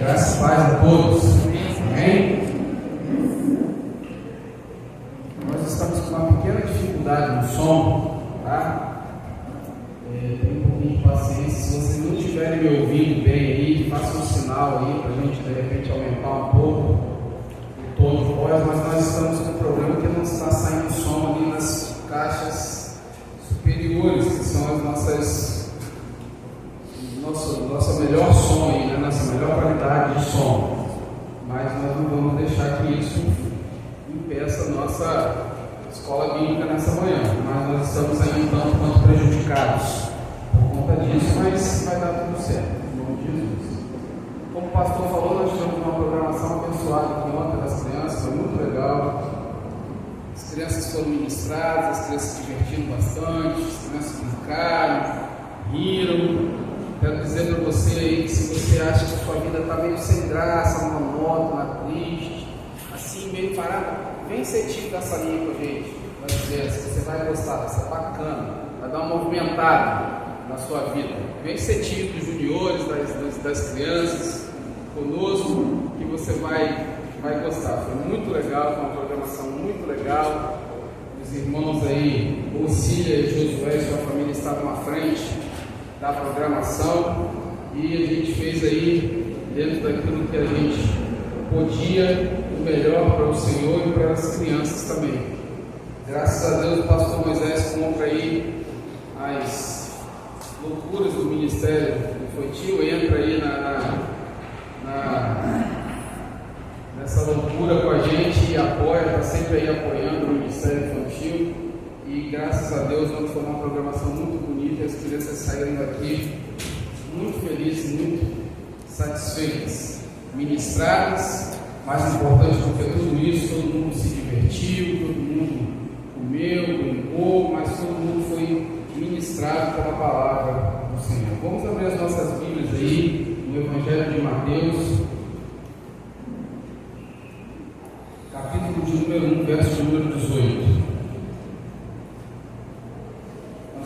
Graças e paz a todos. Amém? Nós estamos com uma pequena dificuldade no som, tá? Tenha um pouquinho de paciência. Se vocês não estiverem me ouvindo bem aí, façam um sinal aí para a gente de repente aumentar um pouco o tom de voz, mas nós estamos com um problema que não está saindo som ali nas caixas superiores, que são as nossa melhor som aí, né? Nossa melhor qualidade de som. Mas nós não vamos deixar que isso impeça a nossa escola bíblica nessa manhã. Mas nós estamos aí um tanto quanto prejudicados por conta disso, mas vai dar tudo certo, em nome de Jesus. Como o pastor falou, nós tivemos uma programação abençoada aqui ontem das crianças, foi muito legal. As crianças foram ministradas, as crianças se divertiram bastante, as crianças brincaram, riram. Quero dizer para você aí que se você acha que a sua vida está meio sem graça, monótona, triste, assim, meio parada, vem ser tipo dessa linha com a gente. Vai dizer, você vai gostar, vai ser bacana, vai dar uma movimentada na sua vida. Vem ser tipo dos juniores, das crianças, conosco, que você vai gostar. Foi muito legal, foi uma programação muito legal. Os irmãos aí, Ocília e Josué, sua família estavam à frente da programação e a gente fez aí, dentro daquilo que a gente podia, o melhor para o Senhor e para as crianças também. Graças a Deus o pastor Moisés compra aí as loucuras do ministério infantil, entra aí nessa loucura com a gente e apoia, está sempre aí apoiando o ministério infantil. E graças a Deus foi uma programação muito bonita e as crianças saíram daqui muito felizes, muito satisfeitas, ministradas. Mais importante do que tudo isso, todo mundo se divertiu, todo mundo comeu, brincou, mas todo mundo foi ministrado pela palavra do Senhor. Vamos abrir as nossas Bíblias aí no Evangelho de Mateus, capítulo de número 1, verso de número 18.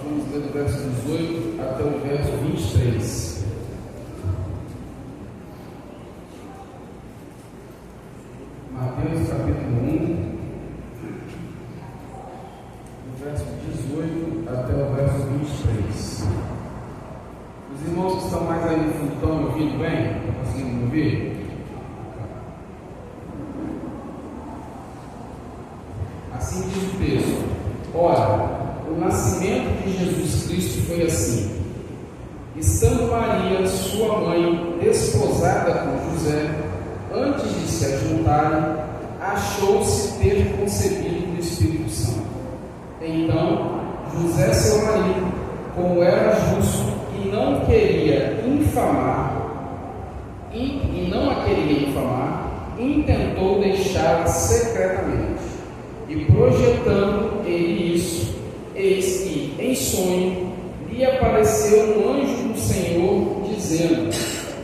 Vamos ler do verso 18 até o verso 23. Mateus capítulo 1, do verso 18 até o verso 23. Os irmãos que estão mais aí no fundo estão me ouvindo bem? Estão conseguindo me ouvir? Assim diz o texto: ora, o nascimento de Jesus Cristo foi assim. Estando Maria, sua mãe, desposada com José, antes de se ajuntarem, achou-se ter concebido do Espírito Santo. Então, José, seu marido, como era justo e não queria infamar, e não a queria infamar, intentou deixá-la secretamente. E projetando ele isso, eis que, em sonho, lhe apareceu um anjo do Senhor, dizendo: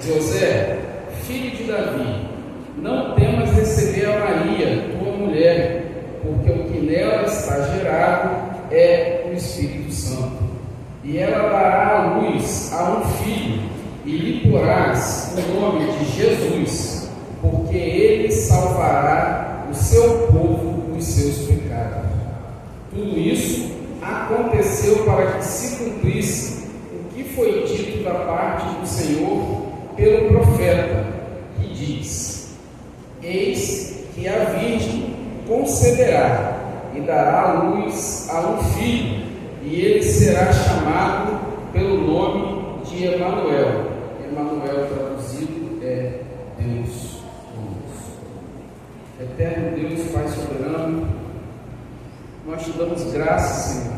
José, filho de Davi, não temas receber a Maria, tua mulher, porque o que nela está gerado é o Espírito Santo. E ela dará à luz a um filho, e lhe porás o nome de Jesus, porque ele salvará o seu povo dos seus pecados. Tudo isso aconteceu para que se cumprisse o que foi dito da parte do Senhor pelo profeta, que diz: eis que a virgem conceberá e dará à luz a um filho, e ele será chamado pelo nome de Emanuel. Emanuel traduzido é Deus conosco. Eterno Deus, Pai soberano, nós te damos graças, Senhor,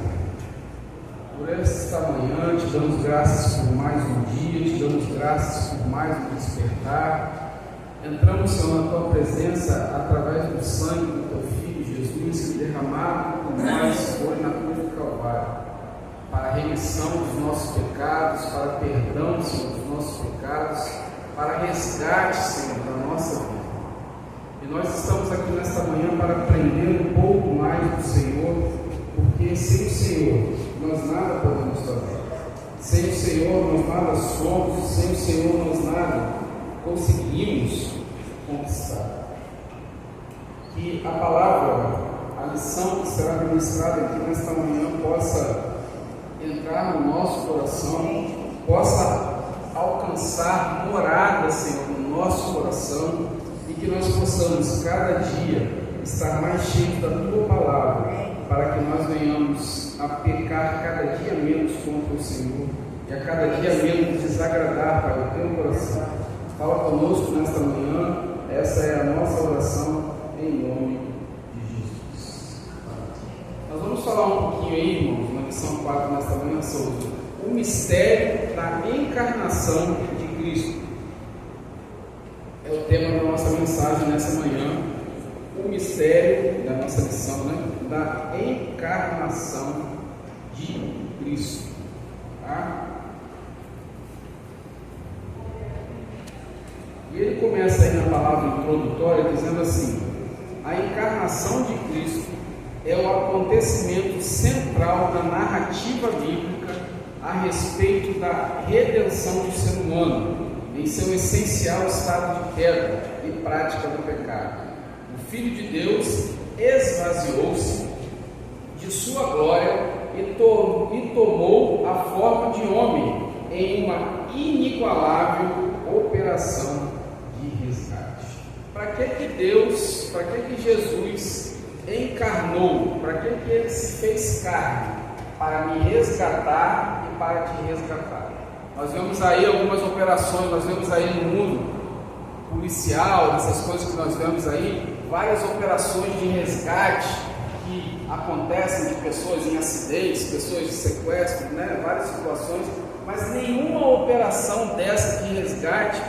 por esta manhã, te damos graças por mais um dia, te damos graças por mais um despertar. Entramos, Senhor, na tua presença através do sangue do teu Filho Jesus, que derramado por nós foi na cruz do Calvário, para a remissão dos nossos pecados, para perdão, Senhor, dos nossos pecados, para resgate, Senhor, da nossa vida. E nós estamos aqui nesta manhã para aprender um pouco mais do Senhor, porque sem o Senhor nós nada podemos fazer. Sem o Senhor nós nada somos, sem o Senhor nós nada conseguimos conquistar. Que a palavra, a lição que será ministrada aqui nesta manhã possa entrar no nosso coração, possa alcançar morada, Senhor, no nosso coração, e que nós possamos cada dia estar mais cheios da Tua palavra, para que nós venhamos a pecar cada dia menos contra o Senhor e a cada dia menos desagradar para o Teu coração. Fala conosco nesta manhã, essa é a nossa oração em nome de Jesus. Nós vamos falar um pouquinho aí, irmãos, na lição 4 nesta manhã, sobre o mistério da encarnação de Cristo. É o tema da nossa mensagem nessa manhã, o mistério da nossa lição, da encarnação de Cristo. Tá? E ele começa aí na palavra introdutória dizendo assim: a encarnação de Cristo é o acontecimento central da narrativa bíblica a respeito da redenção do ser humano em seu essencial estado de queda e prática do pecado. O Filho de Deus esvaziou-se de sua glória e tomou a forma de homem em uma inigualável operação de resgate. Para que Jesus encarnou? Para que ele se fez carne? Para me resgatar e para te resgatar. Nós vemos aí algumas operações, nós vemos aí no mundo policial, essas coisas que nós vemos aí, várias operações de resgate que acontecem de pessoas em acidentes, pessoas de sequestro, várias situações, mas nenhuma operação dessa de resgate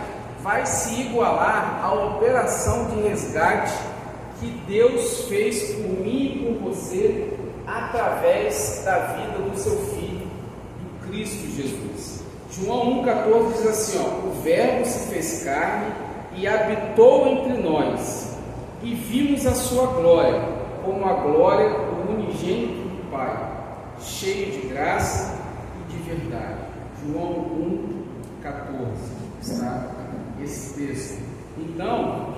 vai se igualar à operação de resgate que Deus fez por mim e por você através da vida do seu Filho, do Cristo Jesus. João 1,14 diz assim: o Verbo se fez carne e habitou entre nós, e vimos a sua glória, como a glória do unigênito do Pai, cheio de graça e de verdade. João 1,14 está esse texto. Então,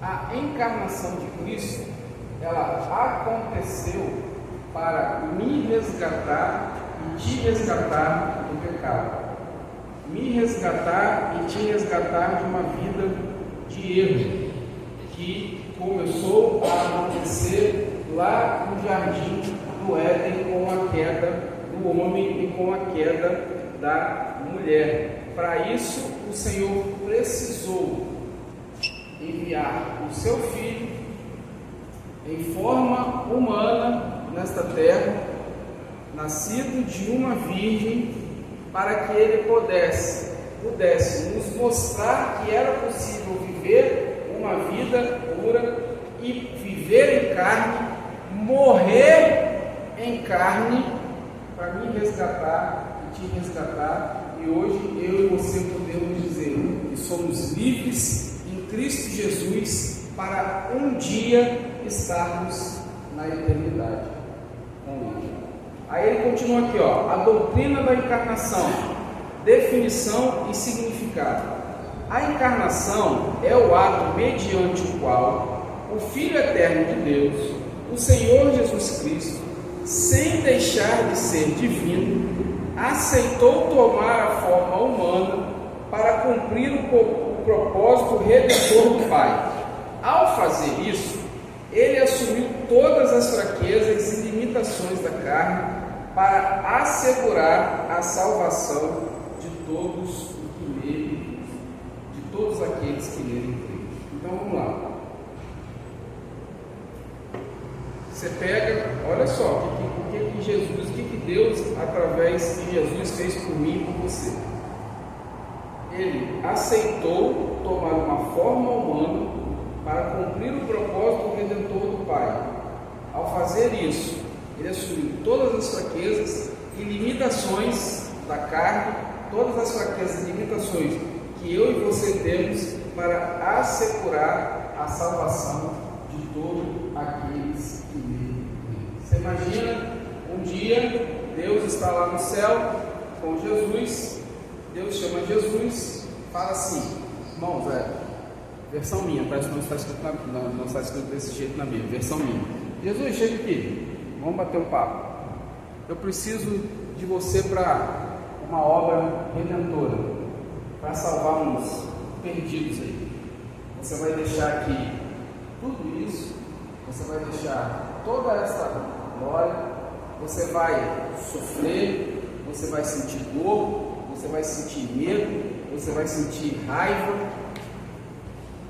a encarnação de Cristo, ela aconteceu para me resgatar e te resgatar do pecado. Me resgatar e te resgatar de uma vida de erro que começou a acontecer lá no jardim do Éden com a queda do homem e com a queda da mulher. Para isso, o Senhor precisou enviar o seu Filho em forma humana nesta terra, nascido de uma virgem, para que ele pudesse nos mostrar que era possível viver uma vida pura e viver em carne, morrer em carne, para me resgatar e te resgatar. E hoje eu e você podemos dizer que somos livres em Cristo Jesus para um dia estarmos na eternidade com Ele. Aí ele continua aqui, a doutrina da encarnação, definição e significado. A encarnação é o ato mediante o qual o Filho eterno de Deus, o Senhor Jesus Cristo, sem deixar de ser divino, aceitou tomar a forma humana para cumprir o propósito redentor do Pai. Ao fazer isso, ele assumiu todas as fraquezas e limitações da carne para assegurar a salvação de todos aqueles que nele creem. Então vamos lá. Você pega, olha só, o que Deus, através de Jesus, fez por mim e por você. Ele aceitou tomar uma forma humana para cumprir o propósito redentor do Pai. Ao fazer isso, ele assumiu todas as fraquezas e limitações da carne, todas as fraquezas e limitações que eu e você temos para assegurar a salvação de todos aqueles que nele creem. Você imagina um dia Deus está lá no céu com Jesus, Deus chama Jesus, fala assim, irmãos, versão minha, parece que não está escrito, não está escrito desse jeito na minha, versão minha. Jesus, chega aqui, vamos bater um papo. Eu preciso de você para uma obra redentora, para salvar uns perdidos aí. Você vai deixar aqui tudo isso, você vai deixar toda essa glória, você vai sofrer, você vai sentir dor, você vai sentir medo, você vai sentir raiva,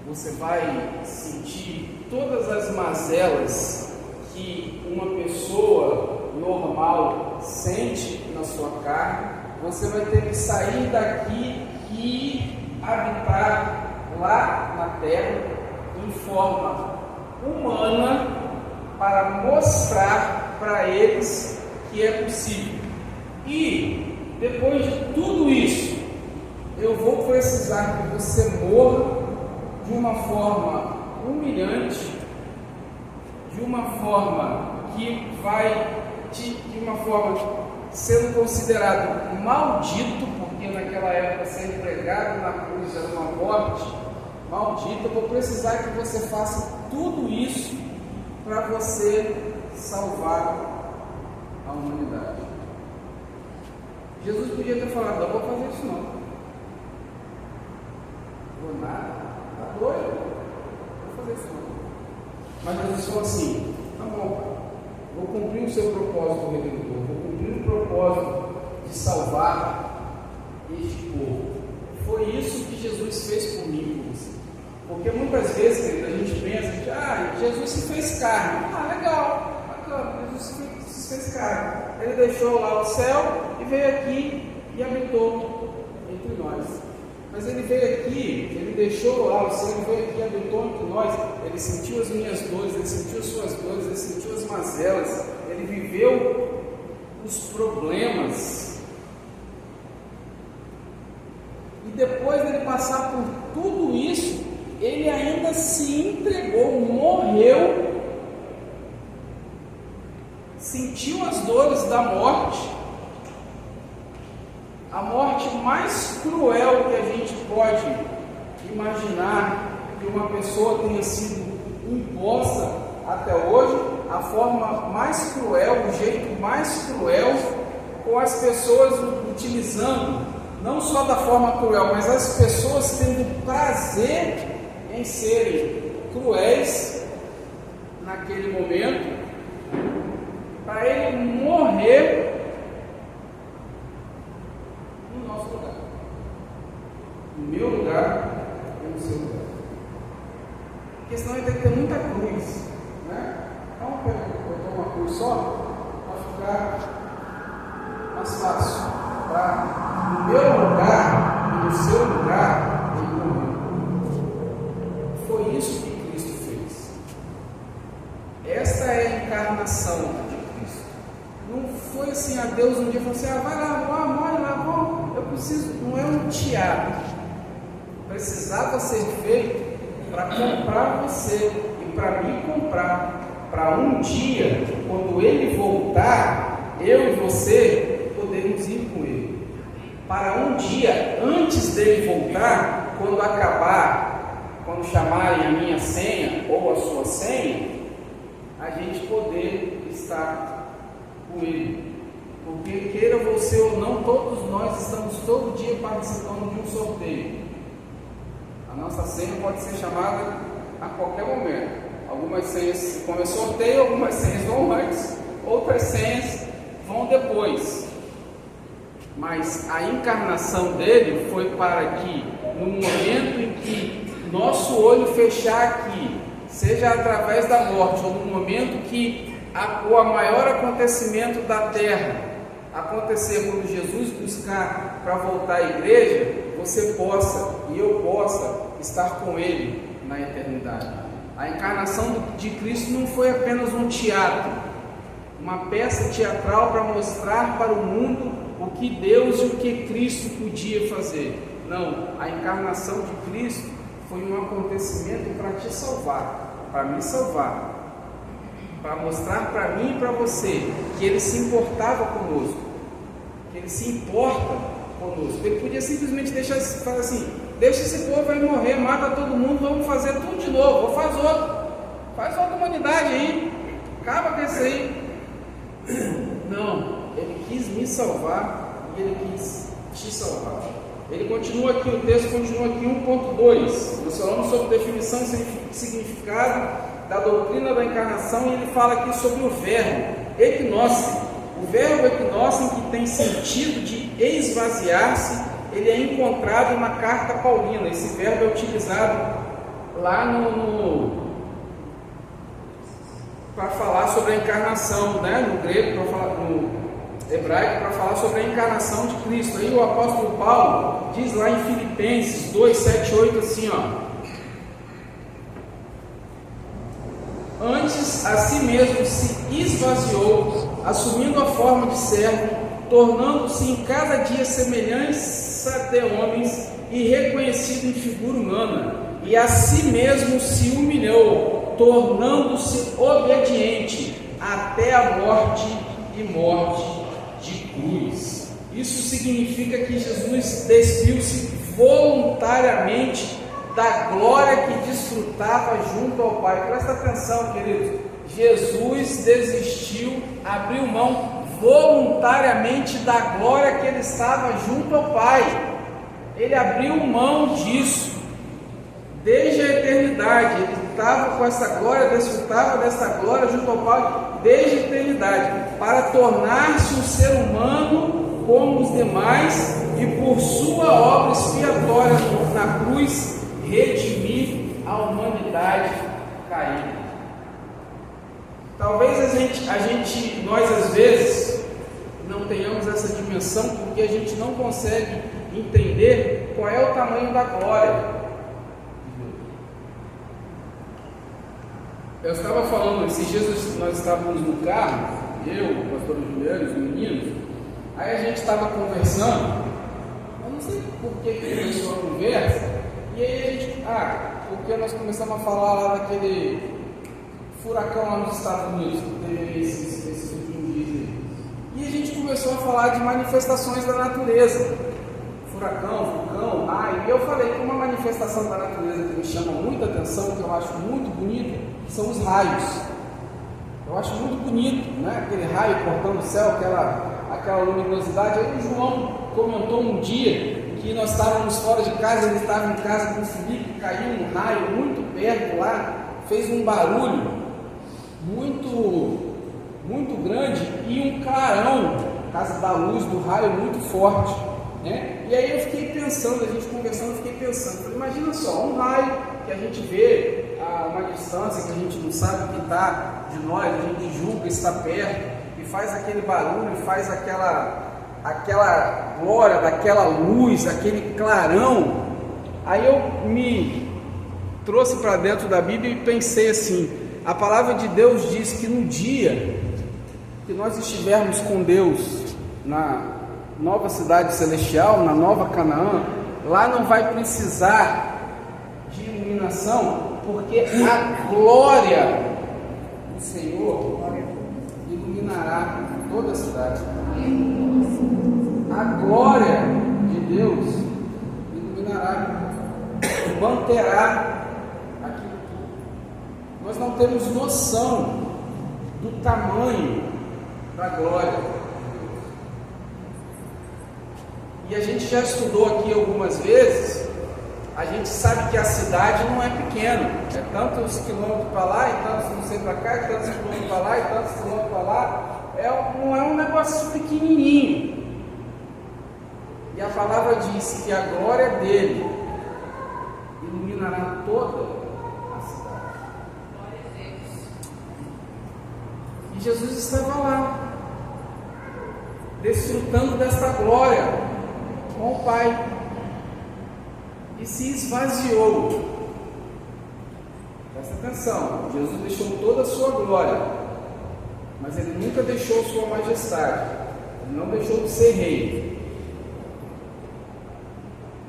você vai sentir todas as mazelas que uma pessoa normal sente na sua carne. Você vai ter que sair daqui e habitar lá na terra em forma humana para mostrar para eles que é possível. E depois de tudo isso, eu vou precisar que você morra de uma forma humilhante, de uma forma que vai de uma forma sendo considerado maldito, porque naquela época ser pregado na cruz era uma morte maldita. Eu vou precisar que você faça tudo isso para você salvar a humanidade. Jesus podia ter falado, não vou fazer isso não. Vou nada, tá doido? Não vou fazer isso não. Mas Jesus falou assim, tá bom, vou cumprir o seu propósito redentor, vou cumprir o propósito de salvar este povo. Foi isso que Jesus fez por mim e por você. Porque muitas vezes, querido, a gente pensa, Jesus se fez carne. Legal, bacana, Jesus se fez carne. Ele deixou lá o céu e veio aqui e habitou entre nós. Mas ele veio aqui, ele deixou lá o céu, ele veio aqui e habitou entre nós. Ele sentiu as minhas dores, ele sentiu as suas dores, ele sentiu as mazelas, ele viveu os problemas. E depois dele passar por tudo isso, ele ainda se entregou, morreu, sentiu as dores da morte, a morte mais cruel que a gente pode imaginar que uma pessoa tenha sido imposta até hoje, a forma mais cruel, o jeito mais cruel, com as pessoas utilizando, não só da forma cruel, mas as pessoas tendo prazer em serem cruéis naquele momento, para ele morrer no nosso lugar, no meu lugar e no seu lugar. Porque senão ele tem que ter muita cruz, né? Então botar uma cruz só para ficar mais fácil, para no meu lugar e no seu lugar ele morrer. Foi isso que Cristo fez. Esta é a encarnação de Cristo. Não foi assim, a Deus um dia falou assim, vai lá, morre lá, bom, eu preciso, não é um teatro. Precisava ser feito para comprar você e para me comprar, para um dia, quando Ele voltar, eu e você podermos ir com Ele. Para um dia, antes dele voltar, quando acabar, quando chamarem a minha senha ou a sua senha, a gente poder estar com Ele. Porque queira você ou não, todos nós estamos todo dia participando de um sorteio. A nossa senha pode ser chamada a qualquer momento. Algumas senhas, como é sorteio, algumas senhas vão antes, outras senhas vão depois. Mas a encarnação dele foi para que, no momento em que nosso olho fechar aqui, seja através da morte, ou no momento que o maior acontecimento da terra acontecer, quando Jesus buscar para voltar à igreja, você possa e eu possa estar com Ele na eternidade. A encarnação de Cristo não foi apenas um teatro, uma peça teatral para mostrar para o mundo o que Deus e o que Cristo podia fazer. Não, a encarnação de Cristo foi um acontecimento para te salvar, para me salvar, para mostrar para mim e para você que Ele se importava conosco, que Ele se importa conosco. Ele podia simplesmente deixar, falar assim: deixa esse povo aí morrer, mata todo mundo, vamos fazer tudo de novo, ou faz outra humanidade aí, acaba com isso aí. Não, ele quis me salvar e ele quis te salvar. Ele continua aqui, o texto continua aqui 1.2. Nós falamos sobre definição e significado da doutrina da encarnação, e ele fala aqui sobre o verbo equinócio. O verbo equinócio, que tem sentido de esvaziar-se, ele é encontrado na carta paulina. Esse verbo é utilizado lá para falar sobre a encarnação, né? No grego, no hebraico, para falar sobre a encarnação de Cristo. Aí o apóstolo Paulo diz lá em Filipenses 2, 7, 8 assim, ó: antes a si mesmo se esvaziou, assumindo a forma de servo, tornando-se em cada dia semelhança de homens e reconhecido em figura humana, e a si mesmo se humilhou, tornando-se obediente até a morte e morte de cruz. Isso significa que Jesus despiu-se voluntariamente da glória que desfrutava junto ao Pai. Presta atenção, queridos. Jesus desistiu, abriu mão voluntariamente da glória que ele estava junto ao Pai. Ele abriu mão disso desde a eternidade. Ele estava com essa glória, desfrutava dessa glória junto ao Pai desde a eternidade, para tornar-se um ser humano como os demais e por sua obra expiatória na cruz redimir a humanidade caída. Talvez nós às vezes não tenhamos essa dimensão, porque a gente não consegue entender qual é o tamanho da glória. Eu estava falando, esses dias nós estávamos no carro, eu, o pastor Juliano, os meninos, aí a gente estava conversando, eu não sei por que começou a conversa, e aí a gente, porque nós começamos a falar lá daquele furacão lá nos Estados Unidos, que teve esses últimos dias aí. E a gente começou a falar de manifestações da natureza, furacão, vulcão, e eu falei que uma manifestação da natureza que me chama muita atenção, que eu acho muito bonito, são os raios. Eu acho muito bonito, né? Aquele raio cortando o céu, aquela luminosidade. Aí o João comentou um dia que nós estávamos fora de casa, ele estava em casa com o Felipe, caiu um raio muito perto lá, fez um barulho muito grande e um clarão, por causa da luz do raio muito forte, né? E aí eu fiquei pensando, a gente conversando, eu fiquei pensando, imagina só, um raio que a gente vê a uma distância que a gente não sabe o que está de nós, a gente julga que está perto, e faz aquele barulho, faz aquela glória, daquela luz, aquele clarão. Aí eu me trouxe para dentro da Bíblia e pensei assim: a palavra de Deus diz que no dia que nós estivermos com Deus na nova cidade celestial, na nova Canaã, lá não vai precisar de iluminação, porque a glória do Senhor iluminará toda a cidade. A glória de Deus iluminará, manterá aquilo tudo. Nós não temos noção do tamanho da glória. E a gente já estudou aqui algumas vezes, a gente sabe que a cidade não é pequena, é tantos quilômetros para lá, e tantos não sei para cá, e tantos quilômetros para lá, e tantos quilômetros para lá, não é um negócio pequenininho. E a palavra diz que a glória dele iluminará toda a cidade. E Jesus estava lá, desfrutando desta glória com o Pai, e se esvaziou. Presta atenção, Jesus deixou toda a sua glória, mas ele nunca deixou sua majestade, ele não deixou de ser rei,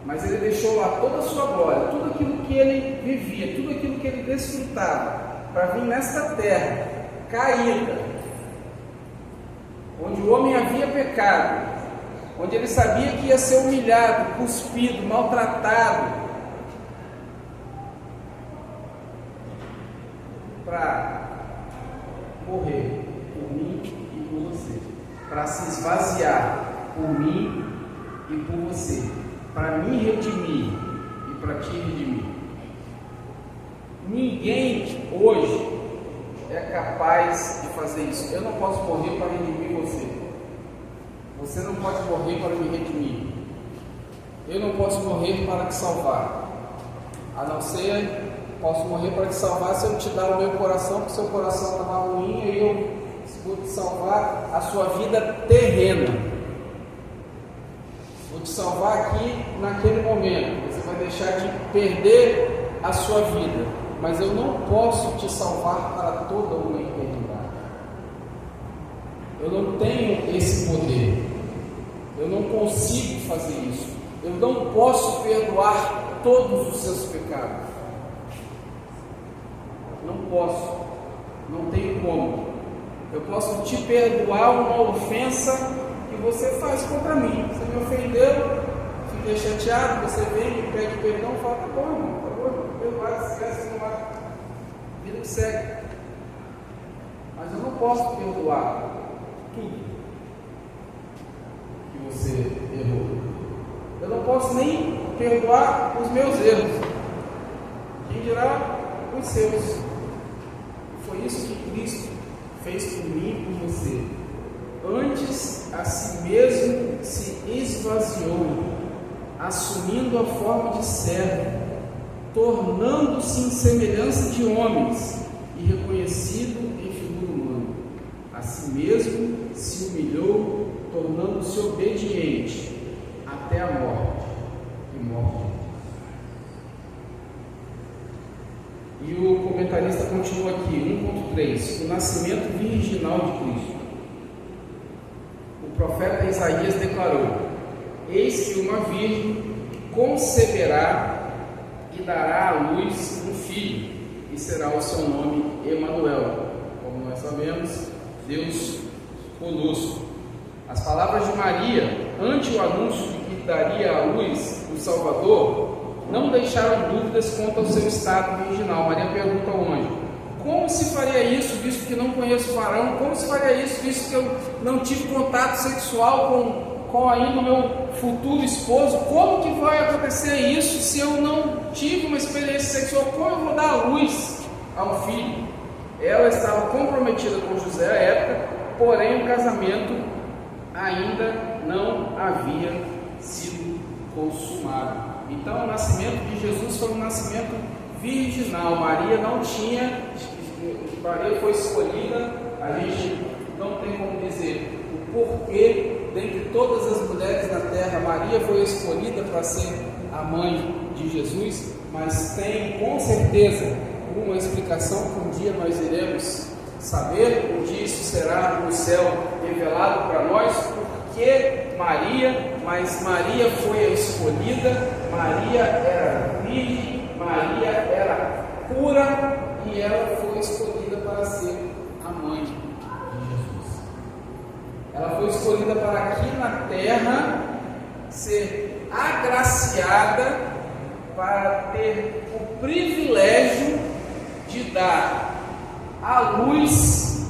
mas ele deixou lá toda a sua glória, tudo aquilo que ele vivia, tudo aquilo que ele desfrutava, para vir nesta terra caída, onde o homem havia pecado, onde ele sabia que ia ser humilhado, cuspido, maltratado, para morrer por mim e por você, para se esvaziar por mim e por você, para me redimir e para te redimir. Ninguém hoje é capaz de fazer isso. Eu não posso morrer para redimir você. Você não pode morrer para me redimir. Eu não posso morrer para te salvar. A não ser, posso morrer para te salvar se eu te dar o meu coração, porque o seu coração estava ruim, e eu vou te salvar a sua vida terrena. Vou te salvar aqui naquele momento. Você vai deixar de perder a sua vida. Mas eu não posso te salvar para toda uma eternidade. Eu não tenho esse poder. Eu não consigo fazer isso. Eu não posso perdoar todos os seus pecados. Não posso. Não tenho como. Eu posso te perdoar uma ofensa que você faz contra mim. Você me ofendeu, fiquei chateado, você vem, me pede perdão, fala, tá bom, irmão, tá bom, perdoar, esquece, não vai. Vida que segue. Mas eu não posso perdoar tudo que você errou. Eu não posso nem perdoar os meus erros. Quem dirá os seus? Foi isso que Cristo fez por mim e por você. Antes a si mesmo se esvaziou, assumindo a forma de servo, tornando-se em semelhança de homens e reconhecido em figura humana. A si mesmo se humilhou, tornando-se obediente até a morte e morte. E o comentarista continua aqui, 1.3, o nascimento virginal de Cristo. O profeta Isaías declarou: eis que uma virgem conceberá e dará à luz um filho, e será o seu nome Emanuel. Como nós sabemos, Deus conosco. As palavras de Maria, ante o anúncio de que daria à luz o Salvador, não deixaram dúvidas quanto ao seu estado virginal. Maria pergunta ao anjo: como se faria isso, visto que não conheço o varão? Como se faria isso, visto que eu não tive contato sexual com ainda o meu futuro esposo? Como que vai acontecer isso se eu não tive uma experiência sexual? Como eu vou dar à luz ao filho? Ela estava comprometida com José à época, porém o casamento ainda não havia sido consumado. Então o nascimento de Jesus foi um nascimento virginal. Maria não tinha, Maria foi escolhida. A gente não tem como dizer o porquê, dentre todas as mulheres na terra, Maria foi escolhida para ser a mãe de Jesus, mas tem com certeza uma explicação que um dia nós iremos saber. Um dia isso será no céu revelado para nós, porque Maria, mas Maria foi a escolhida. Maria era virgem, Maria era pura, e ela foi escolhida para ser a mãe de Jesus. Ela foi escolhida para aqui na terra ser agraciada, para ter o privilégio de dar à luz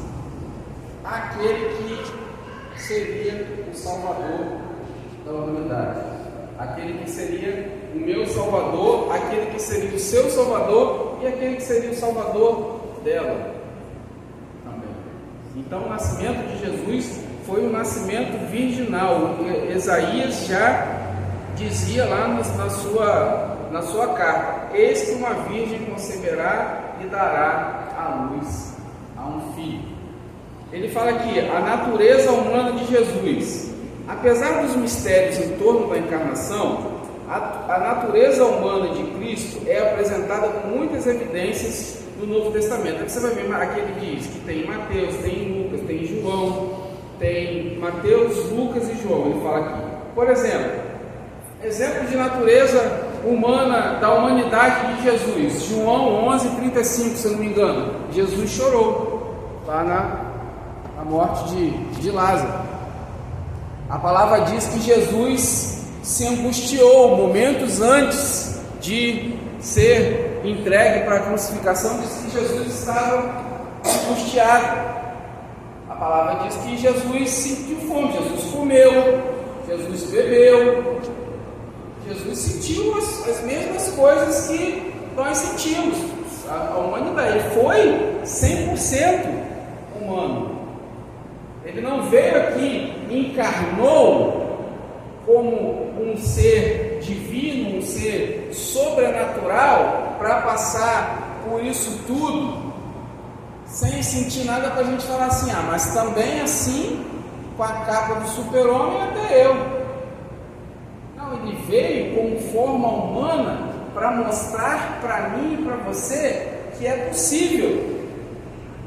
aquele que seria o Salvador da humanidade, aquele que seria o meu Salvador, aquele que seria o seu Salvador e aquele que seria o Salvador dela também. Então o nascimento de Jesus foi um nascimento virginal. Isaías já dizia lá na sua carta: eis que uma virgem conceberá e dará à luz a um filho. Ele fala aqui a natureza humana de Jesus. Apesar dos mistérios em torno da encarnação, a natureza humana de Cristo é apresentada com muitas evidências no Novo Testamento. Você vai ver, aqui ele diz que tem Mateus, tem Lucas, tem João, tem Mateus, Lucas e João. Ele fala aqui, por exemplo de natureza humana, da humanidade de Jesus. João 11:35, se eu não me engano. Jesus chorou lá na morte de Lázaro. A palavra diz que Jesus se angustiou momentos antes de ser entregue para a crucificação. Diz que Jesus estava angustiado. A palavra diz que Jesus sentiu fome, Jesus comeu, Jesus bebeu, Jesus sentiu as mesmas coisas que nós sentimos. A humanidade, ele foi 100% humano. Ele não veio aqui, encarnou como um ser divino, um ser sobrenatural, para passar por isso tudo, sem sentir nada, para a gente falar assim, mas também assim, com a capa do super-homem, até eu. Não, ele veio como forma humana para mostrar para mim e para você que é possível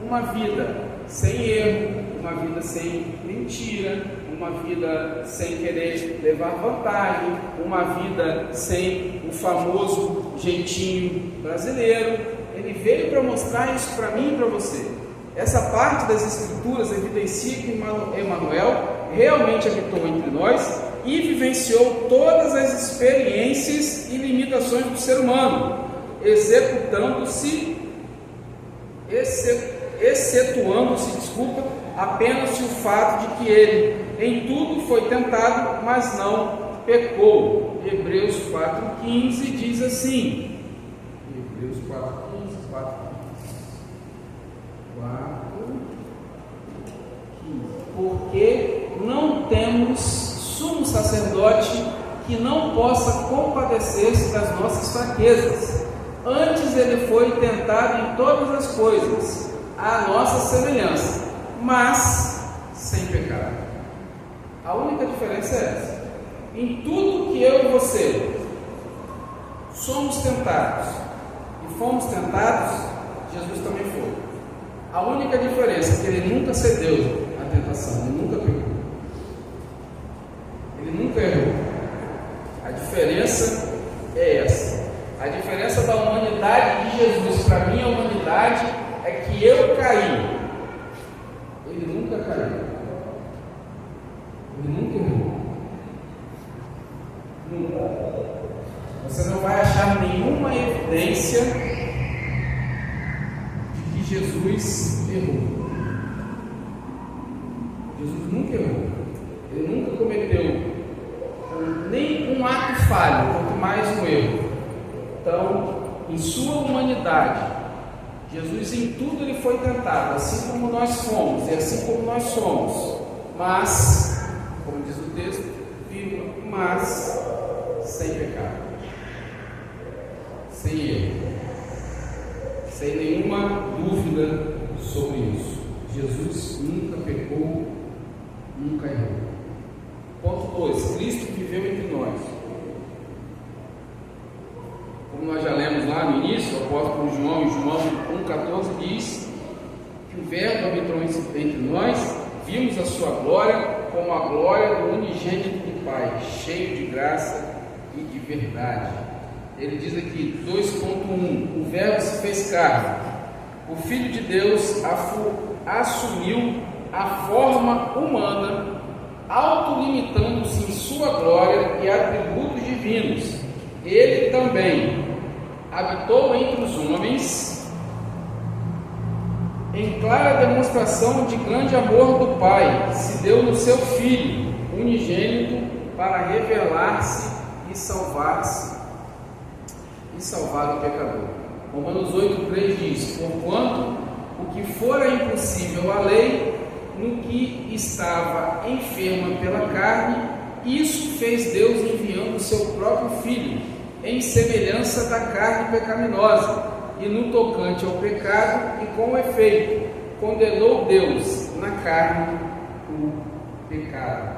uma vida sem erro, uma vida sem mentira, uma vida sem querer levar vantagem, uma vida sem o famoso jeitinho brasileiro. Ele veio para mostrar isso para mim e para você. Essa parte das Escrituras evidencia que Emmanuel realmente habitou entre nós e vivenciou todas as experiências e limitações do ser humano, excetuando-se, apenas o fato de que ele em tudo foi tentado, mas não pecou. Hebreus 4,15 diz assim, Hebreus 4,15, porque não temos sumo sacerdote que não possa compadecer-se das nossas fraquezas. Antes ele foi tentado em todas as coisas, à nossa semelhança, mas sem pecado. A única diferença é essa. Em tudo que eu e você somos tentados e fomos tentados, Jesus também foi. A única diferença é que ele nunca cedeu à tentação, ele nunca pecou, ele nunca errou. A diferença é essa. A diferença da humanidade de Jesus para a minha humanidade é que eu caí, ele nunca caiu, ele nunca errou, nunca. Você não vai achar nenhuma evidência de que Jesus errou. Jesus nunca errou, ele nunca cometeu nem um ato falho, quanto mais um erro. Então, em sua humanidade, Jesus em tudo ele foi tentado, assim como nós fomos e assim como nós somos, mas, como diz o texto, mas sem pecado, sem erro, sem nenhuma dúvida sobre isso. Jesus nunca pecou, nunca errou. Ponto 2. Cristo viveu entre nós. Como nós já lemos lá no início, o apóstolo João, em João 1,14 diz que o Verbo habitou entre nós, vimos a sua glória como a glória do unigênito do Pai, cheio de graça e de verdade. Ele diz aqui, 2.1, o Verbo se fez carne, o Filho de Deus assumiu a forma humana, autolimitando-se em sua glória e atributos divinos. Ele também habitou entre os homens em clara demonstração de grande amor do Pai, se deu no seu Filho unigênito para revelar-se e salvar o pecador. Romanos 8,3 diz: porquanto o que fora impossível à lei, no que estava enferma pela carne, isso fez Deus enviando o seu próprio Filho, em semelhança da carne pecaminosa, e no tocante ao pecado, e com efeito, condenou Deus na carne o pecado.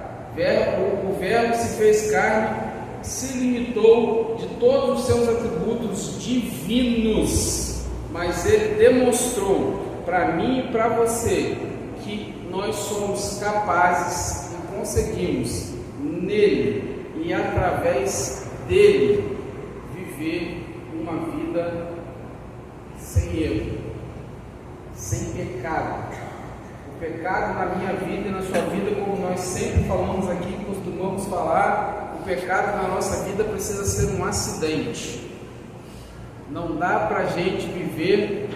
O Verbo se fez carne, se limitou de todos os seus atributos divinos, mas ele demonstrou para mim e para você que nós somos capazes e conseguimos nele e através dele viver uma vida sem erro, sem pecado, O pecado na minha vida e na sua vida, como nós sempre falamos aqui, costumamos falar, o pecado na nossa vida precisa ser um acidente. Não dá para a gente viver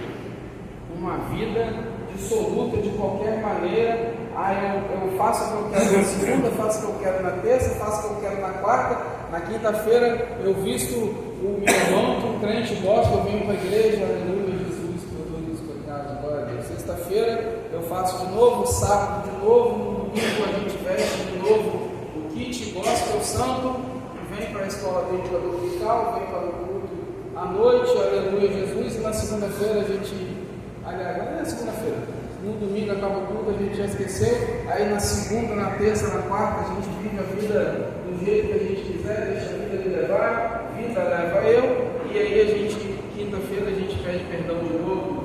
uma vida dissoluta de qualquer maneira. Eu faço o que eu quero na segunda, faço o que eu quero na terça, faço o que eu quero na quarta, na quinta-feira eu visto o meu manto, um crente gosta, eu venho para a igreja, aleluia, Jesus, perdoe os pecados, glória a Deus. Sexta-feira eu faço de novo, sábado de novo, no domingo a gente veste de novo o kit gospel santo, e vem para a escola bíblica dominical, vem para o culto à noite, aleluia, Jesus, e na segunda-feira a gente, aliás, não é na segunda-feira, no domingo acaba tudo, a gente já esqueceu, aí na segunda, na terça, na quarta, a gente vive a vida do jeito que a gente quiser, deixa a vida me levar, a vida leva eu, e aí a gente, quinta-feira, a gente pede perdão de novo.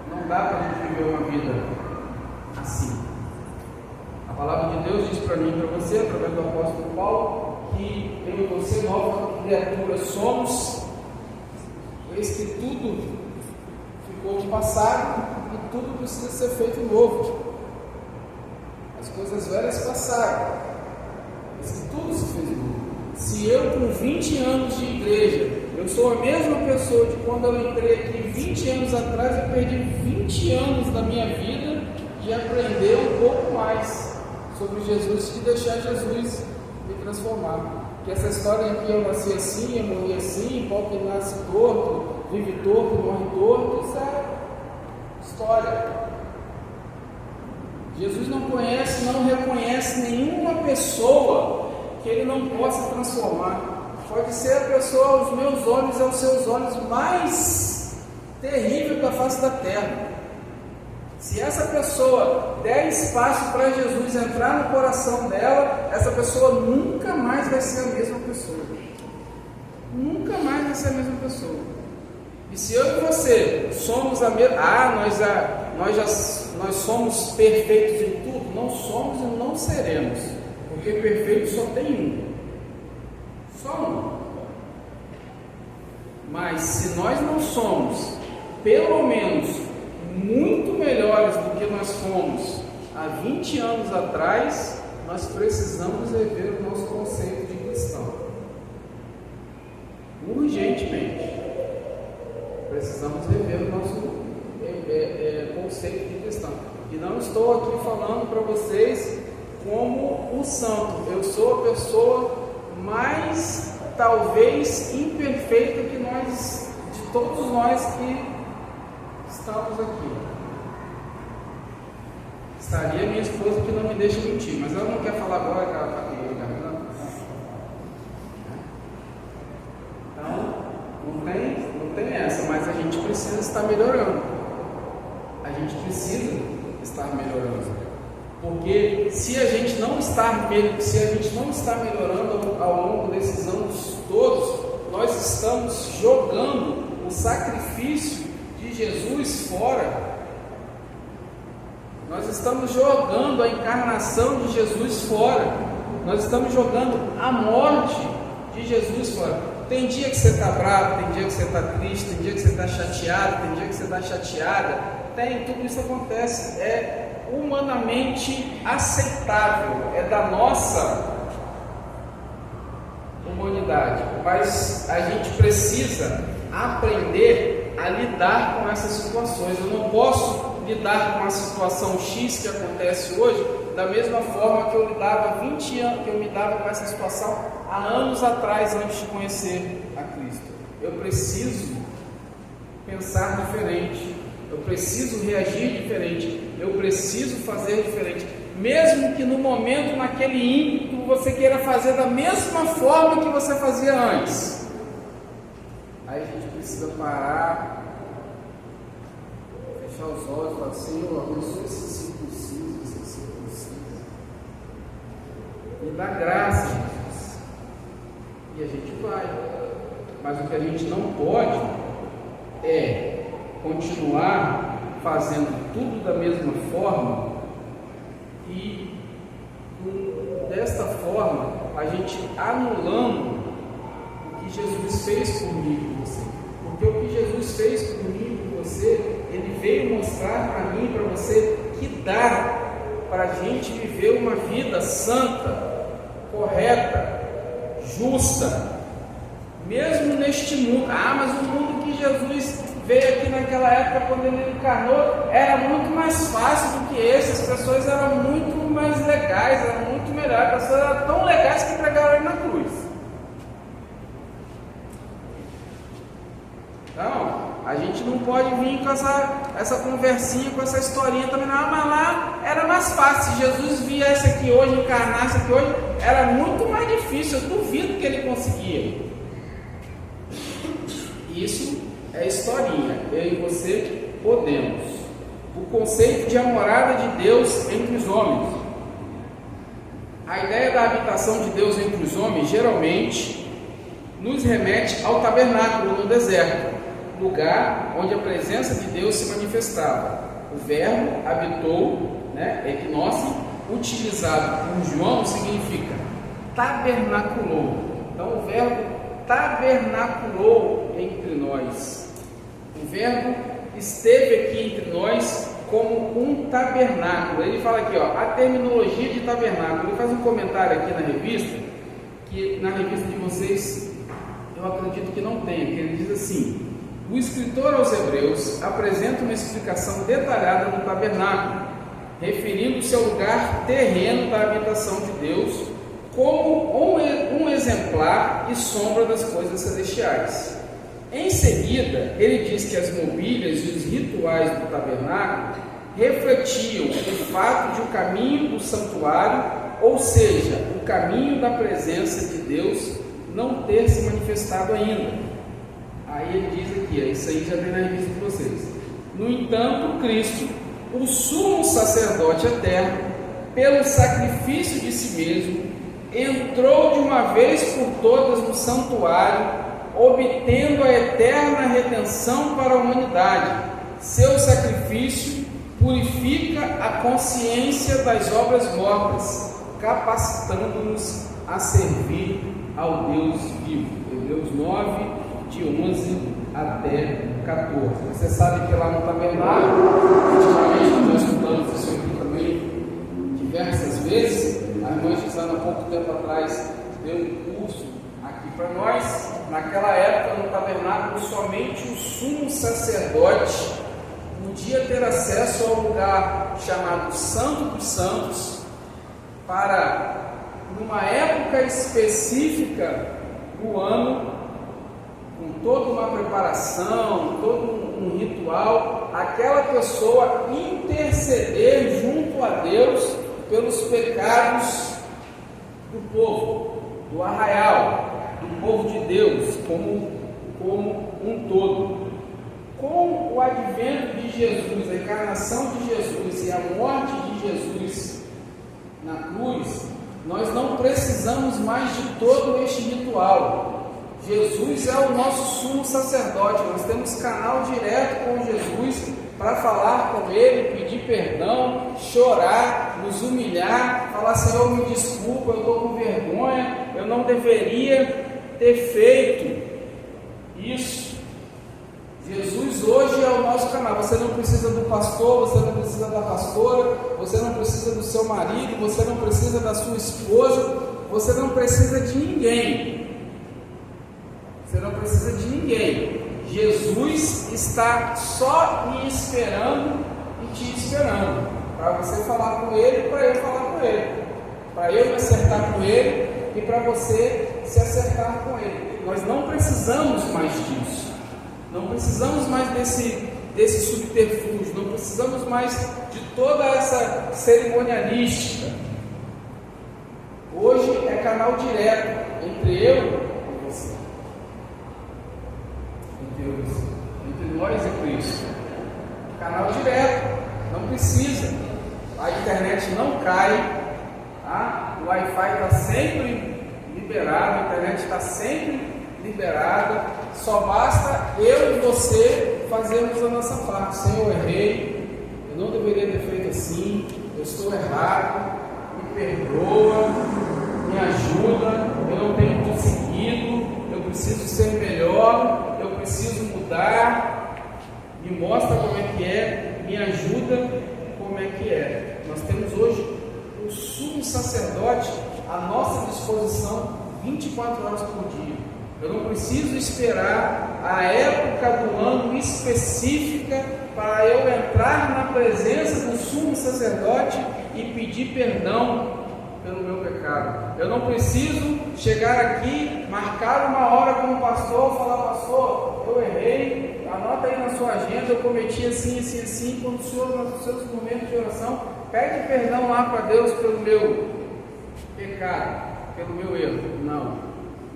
Não dá para a gente viver uma vida assim. A palavra de Deus diz para mim e para você, através do apóstolo Paulo, que eu e você, nova criatura somos, eis que tudo ficou de passado, e tudo precisa ser feito novo. As coisas velhas passaram, mas tudo se fez novo. Se eu com 20 anos de igreja, eu sou a mesma pessoa de quando eu entrei aqui 20 anos atrás, eu perdi 20 anos da minha vida de aprender um pouco mais sobre Jesus, de deixar Jesus me transformar. Que essa história em que eu nasci assim, eu morri assim, Paulo que nasce torto, vive torto, morre torto, isso é história. Jesus não conhece, não reconhece nenhuma pessoa que Ele não possa transformar. Pode ser a pessoa aos meus olhos, aos seus olhos, mais terrível da face da terra. Se essa pessoa der espaço para Jesus entrar no coração dela, essa pessoa nunca mais vai ser a mesma pessoa. Nunca mais vai ser a mesma pessoa. E se eu e você somos a mesma... nós somos perfeitos em tudo? Não somos e não seremos. Porque perfeito só tem um. Só um. Mas se nós não somos, pelo menos, muito melhores do que nós fomos há 20 anos atrás, nós precisamos rever o nosso conceito de cristão. Urgentemente. Precisamos rever o nosso conceito de cristão. E não estou aqui falando para vocês como o santo. Eu sou a pessoa mais, talvez, imperfeita que nós, de todos nós que estamos aqui. Estaria minha esposa que não me deixa mentir, mas ela não quer falar agora que ela está aqui. Então, não tem essa, mas a gente precisa estar melhorando. A gente precisa estar melhorando. Porque se a gente não está melhorando ao longo desses anos todos, nós estamos jogando o sacrifício de Jesus fora. Nós estamos jogando a encarnação de Jesus fora. Nós estamos jogando a morte de Jesus fora. Tem dia que você está bravo, tem dia que você está triste, tem dia que você está chateado, tem dia que você está chateada. Tudo isso acontece. É humanamente aceitável, é da nossa humanidade, mas a gente precisa aprender a lidar com essas situações. Eu não posso lidar com a situação X que acontece hoje da mesma forma que eu lidava 20 anos, que eu me dava com essa situação há anos atrás, antes de conhecer a Cristo. Eu preciso pensar diferente. Eu preciso reagir diferente, eu preciso fazer diferente, mesmo que no momento, naquele ímpeto, você queira fazer da mesma forma que você fazia antes. Aí a gente precisa parar, fechar os olhos e falar: Senhor, abençoe esses circuncisos, me dá graça, Jesus. E a gente vai, mas o que a gente não pode é continuar fazendo tudo da mesma forma e desta forma a gente anulando o que Jesus fez por mim e por você. Porque o que Jesus fez por mim e por você, Ele veio mostrar para mim e para você que dá para a gente viver uma vida santa, correta, justa, mesmo neste mundo. Mas o mundo que Jesus veio aqui naquela época, quando ele encarnou, era muito mais fácil do que esse. As pessoas eram muito mais legais, eram muito melhores. As pessoas eram tão legais que pregaram ele na cruz. Então, a gente não pode vir com essa conversinha, com essa historinha também, não. Mas lá era mais fácil. Se Jesus viesse aqui hoje, encarnasse aqui hoje, era muito mais difícil. Eu duvido que ele conseguia. Isso é historinha. Eu e você podemos. O conceito de a morada de Deus entre os homens. A ideia da habitação de Deus entre os homens geralmente nos remete ao tabernáculo no deserto, lugar onde a presença de Deus se manifestava. O verbo habitou, equinócio, utilizado por João, significa tabernaculou. Então o verbo tabernaculou entre nós. O verbo esteve aqui entre nós como um tabernáculo. Ele fala aqui, a terminologia de tabernáculo. Ele faz um comentário aqui na revista, que na revista de vocês eu acredito que não tem, que ele diz assim: o escritor aos Hebreus apresenta uma explicação detalhada do tabernáculo, referindo-se ao lugar terreno da habitação de Deus como um exemplar e sombra das coisas celestiais. Em seguida, ele diz que as mobílias e os rituais do tabernáculo refletiam o fato de o caminho do santuário, ou seja, o caminho da presença de Deus, não ter se manifestado ainda. Aí ele diz aqui, isso aí já tem na revista de vocês. No entanto, Cristo, o sumo sacerdote eterno, pelo sacrifício de si mesmo, entrou de uma vez por todas no santuário, obtendo a eterna redenção para a humanidade. Seu sacrifício purifica a consciência das obras mortas, capacitando-nos a servir ao Deus vivo. Hebreus 9, de 11 até 14. Você sabe que lá no tabernáculo, ultimamente nós estudamos isso aqui também diversas vezes. A irmã Gisana, há pouco tempo atrás, deu um curso aqui para nós. Naquela época, no tabernáculo, somente o sumo sacerdote podia ter acesso ao lugar chamado Santo dos Santos, para, numa época específica do ano, com toda uma preparação, todo um ritual, aquela pessoa interceder junto a Deus pelos pecados do povo, do arraial, do povo de Deus, como um todo. Com o advento de Jesus, a encarnação de Jesus e a morte de Jesus na cruz, nós não precisamos mais de todo este ritual. Jesus é o nosso sumo sacerdote. Nós temos canal direto com Jesus para falar com Ele, pedir perdão, chorar, nos humilhar, falar: Senhor, me desculpa, eu estou com vergonha, eu não deveria ter feito isso. Jesus hoje é o nosso canal. Você não precisa do pastor, você não precisa da pastora, você não precisa do seu marido, você não precisa da sua esposa, você não precisa de ninguém. Você não precisa de ninguém. Jesus está só me esperando e te esperando, para você falar com Ele e para eu falar com Ele, para eu me acertar com Ele e para você se acertar com Ele. Nós não precisamos mais disso. Não precisamos mais desse subterfúgio, não precisamos mais de toda essa cerimonialística. Hoje é canal direto entre eu e você, entre nós e Cristo. Canal direto, não precisa. A internet não cai, tá? O Wi-Fi está sempre liberado, a internet está sempre liberada, só basta eu e você fazermos a nossa parte. Senhor, eu errei, eu não deveria ter feito assim, eu estou errado, me perdoa, me ajuda, eu não tenho conseguido, eu preciso ser melhor, eu preciso mudar, me mostra como é que é, me ajuda como é que é. Nós temos hoje sacerdote à nossa disposição 24 horas por dia. Eu não preciso esperar a época do ano específica para eu entrar na presença do sumo sacerdote e pedir perdão pelo meu pecado. Eu não preciso chegar aqui, marcar uma hora com o pastor, falar: pastor, eu errei, anota aí na sua agenda, eu cometi assim, assim, assim. Quando o senhor, nos seus momentos de oração, pede perdão lá para Deus pelo meu pecado, pelo meu erro. Não.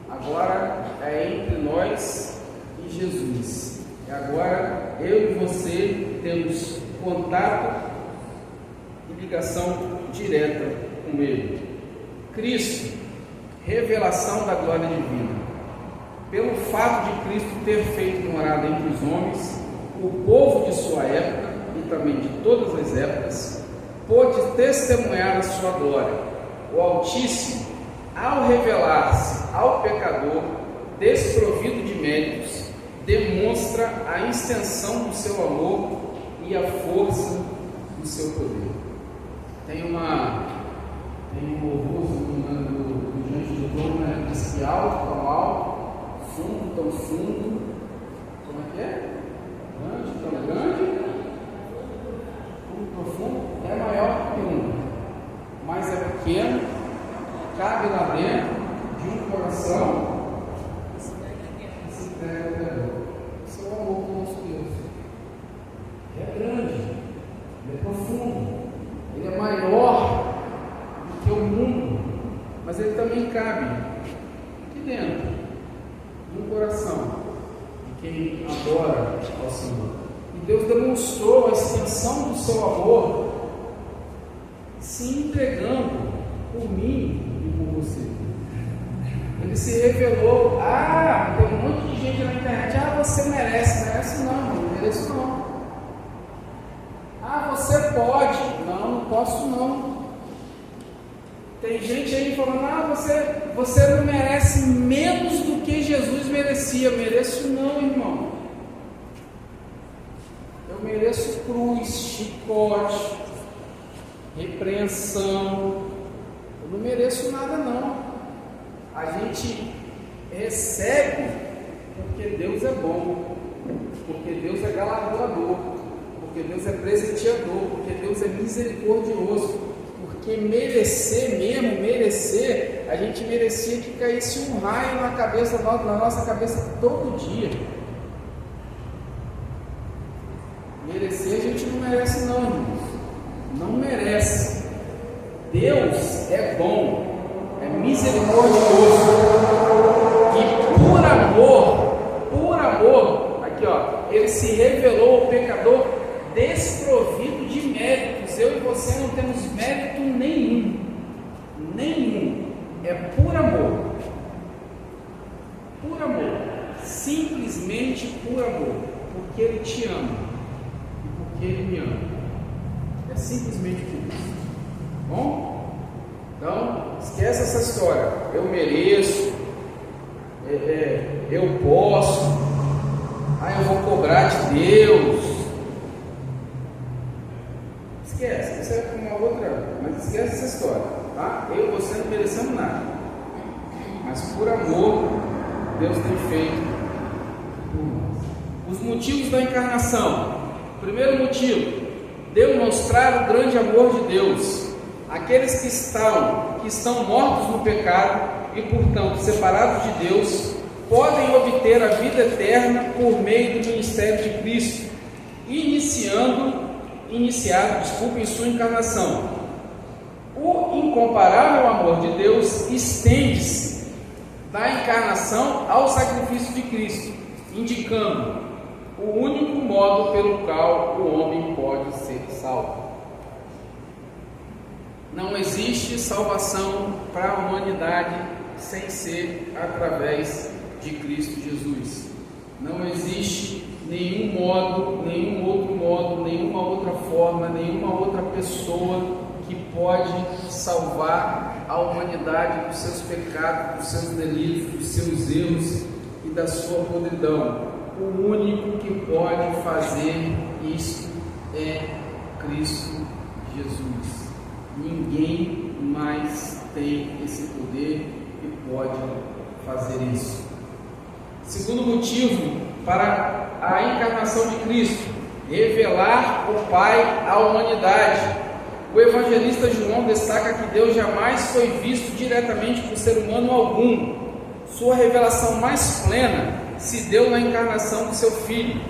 Agora é entre nós e Jesus. E agora eu e você temos contato e ligação direta com Ele. Cristo, revelação da glória divina. Pelo fato de Cristo ter feito morada entre os homens, o povo de sua época e também de todas as épocas pôde testemunhar a sua glória. O Altíssimo, ao revelar-se ao pecador desprovido de méritos, demonstra a extensão do seu amor e a força do seu poder. Tem um louvor do Diante do Trono, né? Diz que alto, tão alto, fundo, tão fundo. Como é que é? Grande, tão grande, fundo, profundo. É maior que um, mas é pequeno, cabe lá dentro de um coração que se entrega ao Criador. Esse é o amor do nosso Deus. Ele é grande, ele é profundo, ele é maior do que o mundo, mas ele também cabe aqui dentro de um coração de quem adora ao Senhor. E Deus demonstrou a extensão do seu amor se entregando por mim e por você. Ele se revelou. Tem um monte de gente na internet: você merece. Merece não mereço não. Você pode. Não posso não. Tem gente aí falando: você não merece menos do que Jesus merecia. Mereço não, irmão. Eu mereço cruz, chicote, repreensão. Eu não mereço nada não. A gente recebe porque Deus é bom, porque Deus é galardoador, porque Deus é presenteador, porque Deus é misericordioso. Porque merecer, a gente merecia que caísse um raio na nossa cabeça todo dia. Merecer a gente não merece não, irmãos. Não merece. Deus é bom, é misericordioso, e por amor, aqui ele se revelou ao pecador desprovido de méritos. Eu e você não temos mérito nenhum, é por amor, simplesmente por amor, porque Ele te ama, e porque Ele me ama, é simplesmente por isso. Bom? Então, esquece essa história. Eu mereço, eu posso, eu vou cobrar de Deus. Esquece, isso é uma outra, mas esquece essa história, tá? Eu e você não merecemos nada, mas por amor, Deus tem feito por nós. Os motivos da encarnação. Primeiro motivo: demonstrar o grande amor de Deus. Aqueles que estão mortos no pecado e, portanto, separados de Deus, podem obter a vida eterna por meio do ministério de Cristo, iniciado em sua encarnação. O incomparável amor de Deus estende-se da encarnação ao sacrifício de Cristo, indicando o único modo pelo qual o homem pode ser salvo. Não existe salvação para a humanidade sem ser através de Cristo Jesus. Não existe nenhum modo, nenhum outro modo, nenhuma outra forma, nenhuma outra pessoa que pode salvar a humanidade dos seus pecados, dos seus delitos, dos seus erros e da sua podridão. O único que pode fazer isso é Cristo Jesus. Ninguém mas tem esse poder e pode fazer isso. Segundo motivo para a encarnação de Cristo: revelar o Pai à humanidade. O evangelista João destaca que Deus jamais foi visto diretamente por ser humano algum. Sua revelação mais plena se deu na encarnação do seu Filho.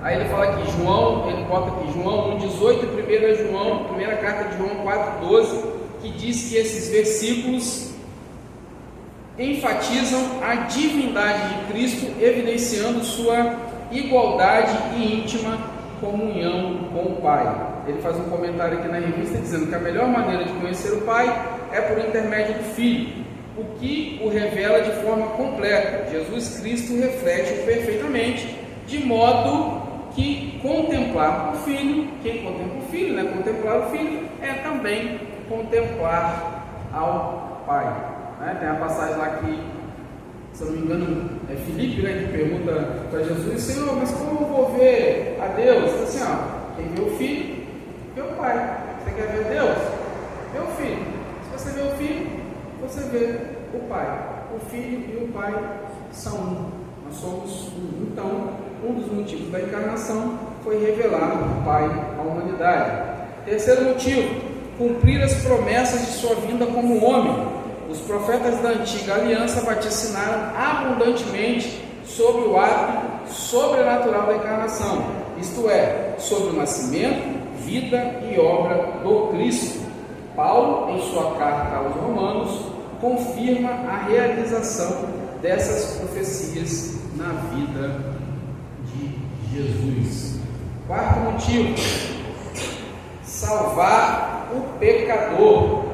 Aí ele fala aqui, ele bota aqui João 1,18 e primeira carta de João 4,12, que diz que esses versículos enfatizam a divindade de Cristo, evidenciando sua igualdade e íntima comunhão com o Pai. Ele faz um comentário aqui na revista dizendo que a melhor maneira de conhecer o Pai é por intermédio do Filho, o que o revela de forma completa. Jesus Cristo reflete-o perfeitamente, de modo que contemplar o Filho, quem contempla o Filho, contemplar o Filho é também contemplar ao Pai. Tem a passagem lá que, se eu não me engano, é Filipe, que pergunta para Jesus: Senhor, mas como eu vou ver a Deus? Assim, quem vê o Filho, vê o Pai. Você quer ver Deus? Vê o Filho. Se você vê o Filho, você vê o Pai. O Filho e o Pai são um. Nós somos um. Então, um dos motivos da encarnação foi revelar o Pai à humanidade. Terceiro motivo: cumprir as promessas de sua vinda como homem. Os profetas da antiga aliança vaticinaram abundantemente sobre o ato sobrenatural da encarnação, isto é, sobre o nascimento, vida e obra do Cristo. Paulo, em sua carta aos Romanos, confirma a realização dessas profecias na vida de Jesus. Quarto motivo: salvar o pecador.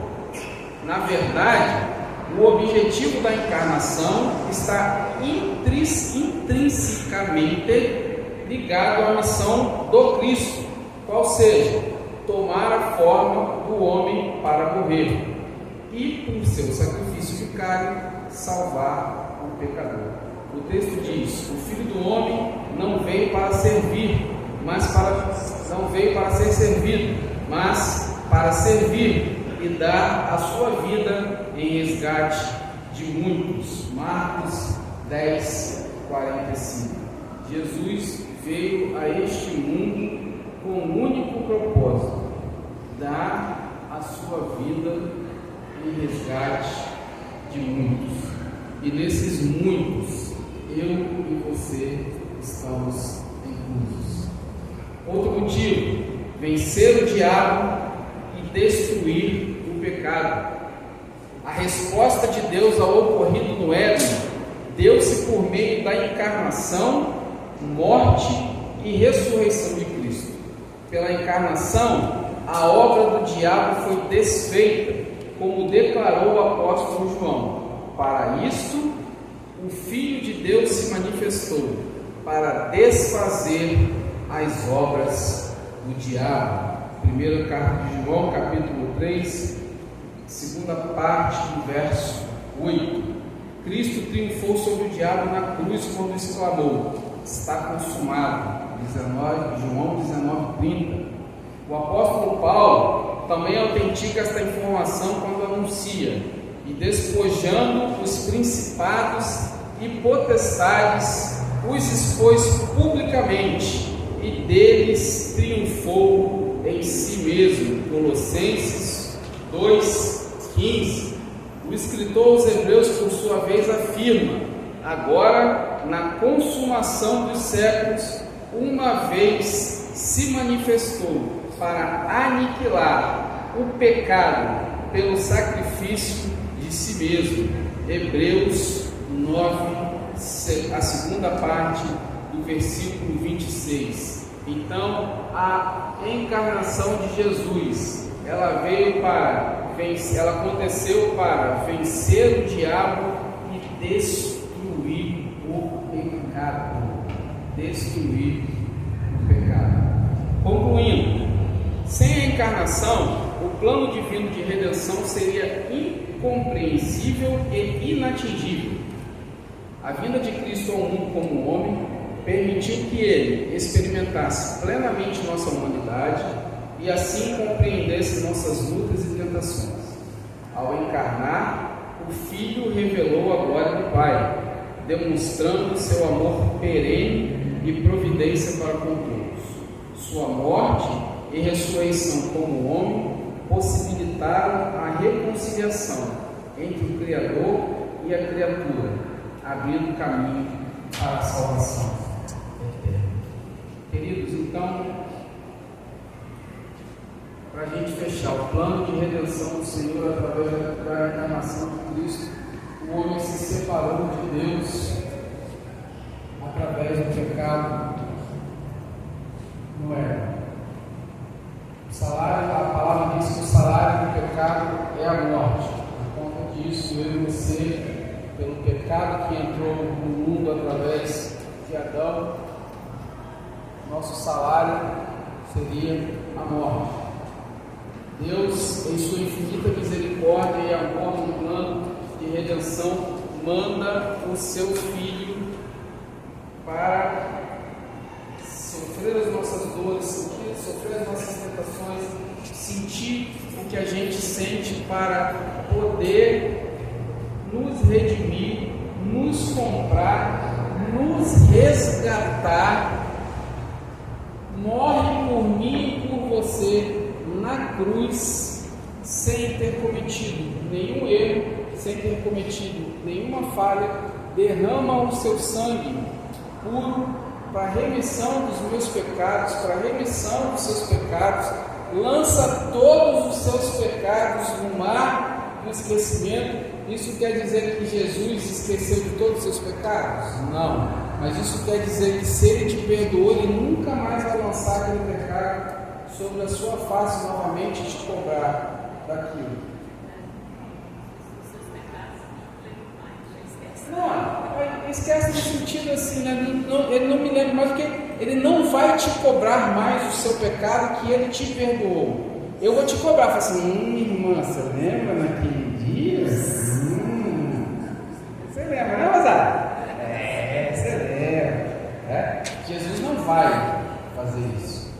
Na verdade, o objetivo da encarnação está intrinsecamente ligado à missão do Cristo, qual seja, tomar a forma do homem para morrer e, por seu sacrifício vicário, salvar o pecador. O texto diz: o Filho do Homem não veio para servir, não veio para ser servido, mas para servir e dar a sua vida em resgate de muitos. Marcos 10, 45. Jesus veio a este mundo com um único propósito: dar a sua vida em resgate de muitos. E nesses muitos, eu e você estamos inclusos. Outro motivo: vencer o diabo e destruir o pecado. A resposta de Deus ao ocorrido no Éden deu-se por meio da encarnação, morte e ressurreição de Cristo. Pela encarnação, a obra do diabo foi desfeita, como declarou o apóstolo João. Para isto, o Filho de Deus se manifestou, para desfazer as obras do diabo. Primeira carta de João, capítulo 3, segunda parte do verso 8. Cristo triunfou sobre o diabo na cruz quando exclamou: está consumado. João 19:30. O apóstolo Paulo também autentica esta informação quando anuncia: e despojando os principados e potestades, os expôs publicamente, e deles triunfou em si mesmo. Colossenses 2:15. O escritor aos Hebreus, por sua vez, afirma: agora, na consumação dos séculos, uma vez se manifestou para aniquilar o pecado pelo sacrifício de si mesmo. Hebreus 9, a segunda parte do versículo 26. Então, a encarnação de Jesus, ela aconteceu para vencer o diabo e destruir o pecado. Concluindo, sem a encarnação, o plano divino de redenção seria incompreensível e inatingível. A vinda de Cristo ao mundo como homem permitiu que ele experimentasse plenamente nossa humanidade e assim compreendesse nossas lutas e tentações. Ao encarnar, o Filho revelou a glória do Pai, demonstrando seu amor perene e providência para com todos. Sua morte e ressurreição como homem possibilitaram a reconciliação entre o Criador e a criatura, abrindo caminho para a salvação eterna. Queridos, então, para a gente fechar o plano de redenção do Senhor através da encarnação de Cristo, o homem se separou de Deus através do pecado no Éden. A palavra diz que o salário do pecado é a morte. Por conta disso, eu e você, pelo pecado que entrou no mundo através de Adão, nosso salário seria a morte. Deus, em sua infinita misericórdia e amor no plano de redenção, manda o seu Filho para sofrer as nossas dores, sofrer as nossas tentações, sentir o que a gente sente para poder nos redimir, nos comprar, nos resgatar. Morre por mim e por você na cruz, sem ter cometido nenhum erro, sem ter cometido nenhuma falha, derrama o seu sangue puro para a remissão dos meus pecados, para a remissão dos seus pecados, lança todos os seus pecados no mar do esquecimento. Isso quer dizer que Jesus esqueceu de todos os seus pecados? Não, mas isso quer dizer que se Ele te perdoou, Ele nunca mais vai lançar aquele pecado sobre a sua face novamente e te cobrar daquilo. Não, esquece no sentido assim, né? Ele não me lembra mais, porque Ele não vai te cobrar mais o seu pecado que Ele te perdoou. Eu vou te cobrar, falo assim, irmã, você lembra naquele dia? Você lembra, né, Mazara? Você lembra. Jesus não vai fazer isso.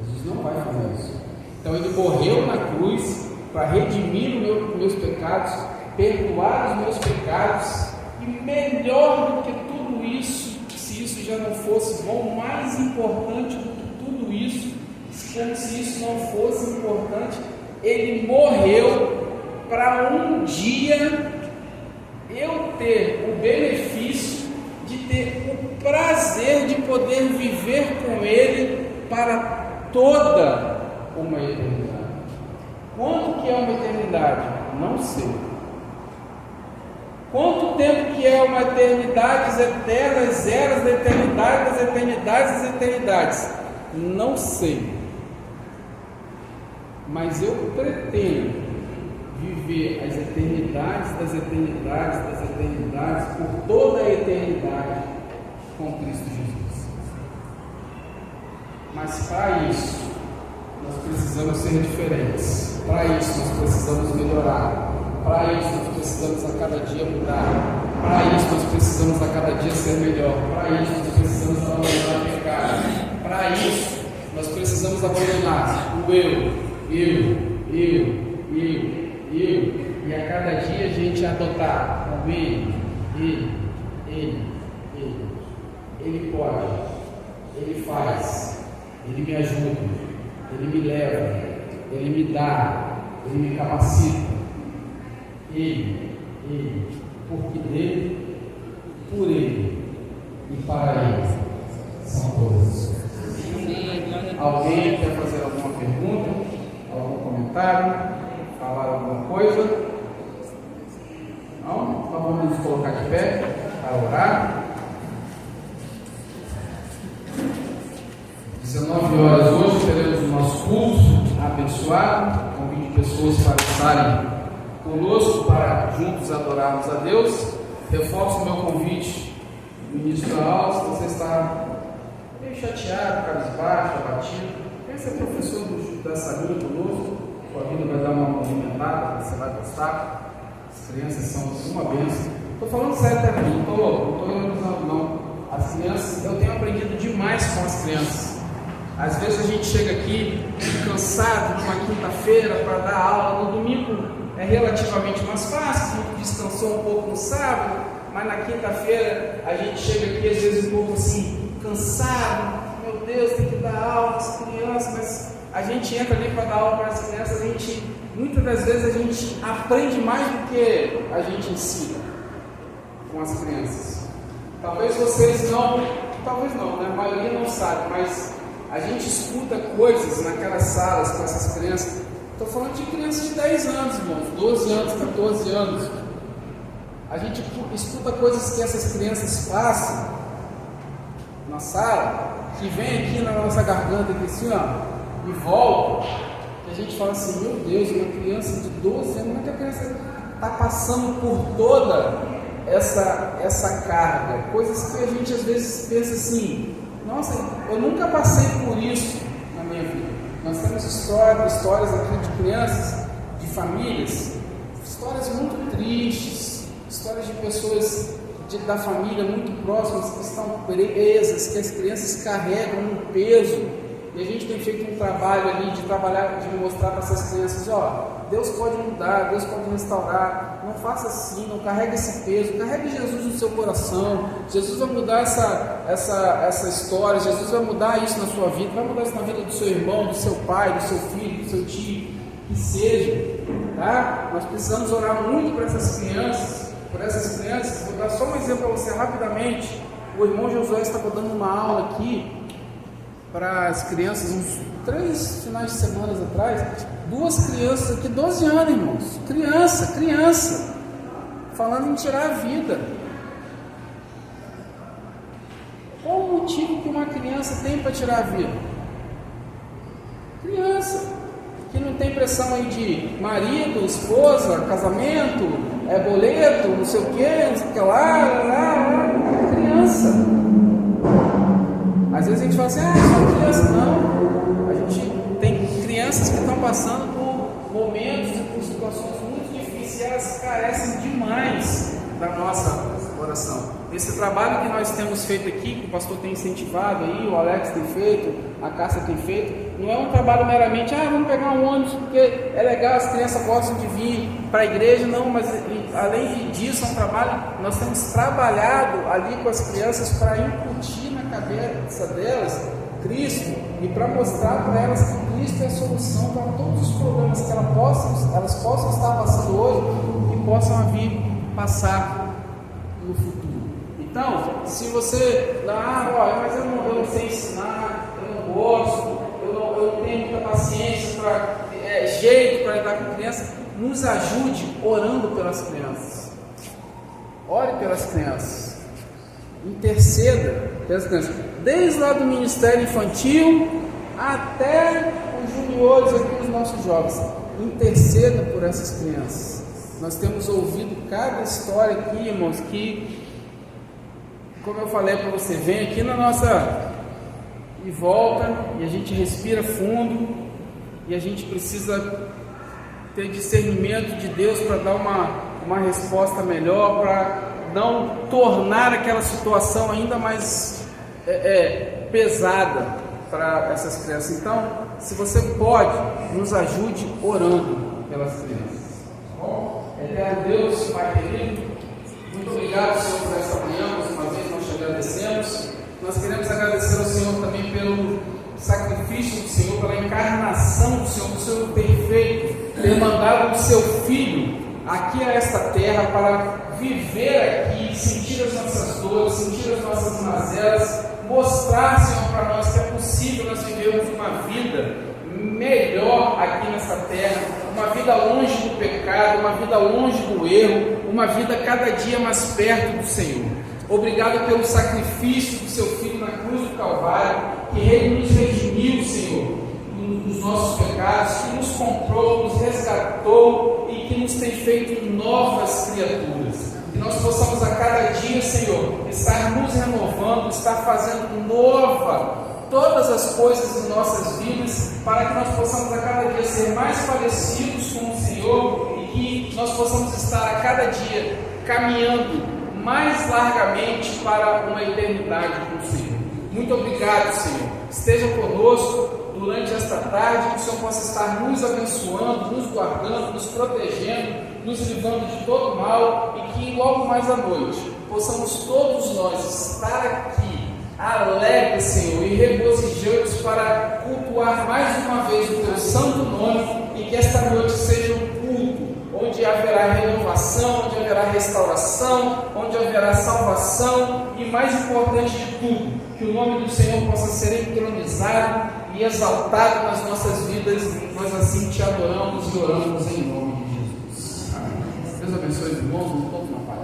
Jesus não vai fazer isso. Então Ele morreu na cruz para redimir os meus pecados, perdoar os meus pecados. E melhor do que tudo isso, se isso já não fosse bom, mais importante do que tudo isso, como se isso não fosse importante, Ele morreu para um dia eu ter o benefício de ter o prazer de poder viver com Ele para toda uma eternidade. Quanto que é uma eternidade? Não sei. Quanto tempo que é uma eternidade eternas, eras da eternidade, das eternidades, das eternidades? Não sei. Mas eu pretendo viver as eternidades das eternidades, das eternidades, por toda a eternidade com Cristo Jesus. Mas para isso, nós precisamos ser diferentes. Para isso, nós precisamos melhorar. Para isso, nós precisamos a cada dia mudar. Para isso, nós precisamos a cada dia ser melhor. Para isso, nós precisamos abandonar o pecado. Para isso, nós precisamos abandonar o eu. E a cada dia a gente adotar o ele. Ele pode, ele faz, ele me ajuda, ele me leva, ele me dá, ele me capacita. Ele, porque dele, por ele e para ele são todas. Alguém quer fazer alguma pergunta, algum comentário, falar alguma coisa? Não? Então vamos nos colocar de pé para orar. 19 horas hoje teremos o nosso culto abençoado. Convido pessoas para estarem conosco para juntos adorarmos a Deus. Reforço o meu convite no início da aula. Se você está meio chateado, cabisbaixo, abatido, quer ser professor dessa linha conosco, sua vida vai dar uma movimentada, você vai gostar. As crianças são uma bênção. Estou falando sério também, não estou ironizando não. As crianças, eu tenho aprendido demais com as crianças. Às vezes a gente chega aqui cansado numa quinta-feira para dar aula, no domingo é relativamente mais fácil, a gente descansou um pouco no sábado, mas na quinta-feira a gente chega aqui às vezes um pouco assim, cansado, meu Deus, tem que dar aula para as crianças, mas a gente entra ali para dar aula para as crianças, muitas das vezes a gente aprende mais do que a gente ensina com as crianças. Talvez vocês não, né? A maioria não sabe, mas a gente escuta coisas naquelas salas com essas crianças. Estou falando de crianças de 10 anos, irmãos, 12 anos, 14 anos. A gente escuta coisas que essas crianças passam na sala, que vem aqui na nossa garganta, aqui assim, ó, e volta. E a gente fala assim, meu Deus, uma criança de 12 anos, como é que a criança está passando por toda essa carga? Coisas que a gente às vezes pensa assim, nossa, eu nunca passei por isso na minha vida. Nós temos histórias aqui de crianças, de famílias, histórias muito tristes, histórias de pessoas da família muito próximas que estão presas, que as crianças carregam um peso. E a gente tem feito um trabalho ali de mostrar para essas crianças, Deus pode mudar, Deus pode restaurar, não faça assim, não carregue esse peso, carregue Jesus no seu coração. Jesus vai mudar essa história, Jesus vai mudar isso na sua vida, vai mudar isso na vida do seu irmão, do seu pai, do seu filho, do seu tio, que seja, tá? Nós precisamos orar muito por essas crianças, vou dar só um exemplo para você rapidamente. O irmão Josué estava dando uma aula aqui para as crianças, uns 3 finais de semana atrás, 2 crianças aqui, 12 anos, irmãos, criança, falando em tirar a vida. Qual o motivo que uma criança tem para tirar a vida? Criança, que não tem pressão aí de marido, esposa, casamento, boleto, não sei o que lá, criança. Às vezes a gente fala assim, só criança. Não, a gente tem crianças que estão passando por momentos e por situações muito difíceis e elas carecem demais da nossa oração. Esse trabalho que nós temos feito aqui, que o pastor tem incentivado aí, o Alex tem feito, a Cássia tem feito, não é um trabalho meramente, vamos pegar um ônibus porque é legal, as crianças gostam de vir para a igreja, não, mas além disso é um trabalho, nós temos trabalhado ali com as crianças para incutir na cabeça delas Cristo e para mostrar para elas que Cristo é a solução para todos os problemas que elas possam estar passando hoje e possam vir passar no futuro. Então, se você mas eu não sei ensinar, eu não gosto, eu não tenho muita paciência, jeito para lidar com criança, nos ajude orando pelas crianças. Ore pelas crianças. Interceda pelas crianças. Desde lá do Ministério Infantil até os juniores aqui, os nossos jovens. Interceda por essas crianças. Nós temos ouvido cada história aqui, irmãos, que, como eu falei para você, vem aqui na nossa e volta, e a gente respira fundo, e a gente precisa ter discernimento de Deus para dar uma resposta melhor, para não tornar aquela situação ainda mais pesada para essas crianças. Então, se você pode, nos ajude orando pelas crianças. Bom, eterno Deus, Pai querido, muito obrigado, Senhor, por essa manhã. Mais uma vez nós te agradecemos. Nós queremos agradecer ao Senhor também pelo sacrifício do Senhor, pela encarnação do Senhor ter feito, ter mandado o seu Filho aqui a esta terra para viver aqui, sentir as nossas dores, sentir as nossas mazelas, mostrar, Senhor, para nós que é possível nós vivermos uma vida melhor aqui nessa terra, uma vida longe do pecado, uma vida longe do erro, uma vida cada dia mais perto do Senhor. Obrigado pelo sacrifício do seu Filho na cruz do Calvário, que Ele nos redimiu, Senhor, dos nossos pecados, que nos comprou, nos resgatou e que nos tem feito novas criaturas. Que nós possamos a cada dia, Senhor, estar nos renovando, estar fazendo nova todas as coisas em nossas vidas, para que nós possamos a cada dia ser mais parecidos com o Senhor e que nós possamos estar a cada dia caminhando mais largamente para uma eternidade com o Senhor. Muito obrigado, Senhor. Esteja conosco, durante esta tarde, que o Senhor possa estar nos abençoando, nos guardando, nos protegendo, nos livrando de todo mal, e que logo mais à noite possamos todos nós estar aqui alegres, Senhor, e regozijados para cultuar mais uma vez o Teu santo nome, e que esta noite seja um culto onde haverá renovação, onde haverá restauração, onde haverá salvação, e mais importante de tudo, que o nome do Senhor possa ser entronizado e exaltado nas nossas vidas. Nós assim Te adoramos e oramos em nome de Jesus. Amém. Deus abençoe os irmãos, um pouco na paz.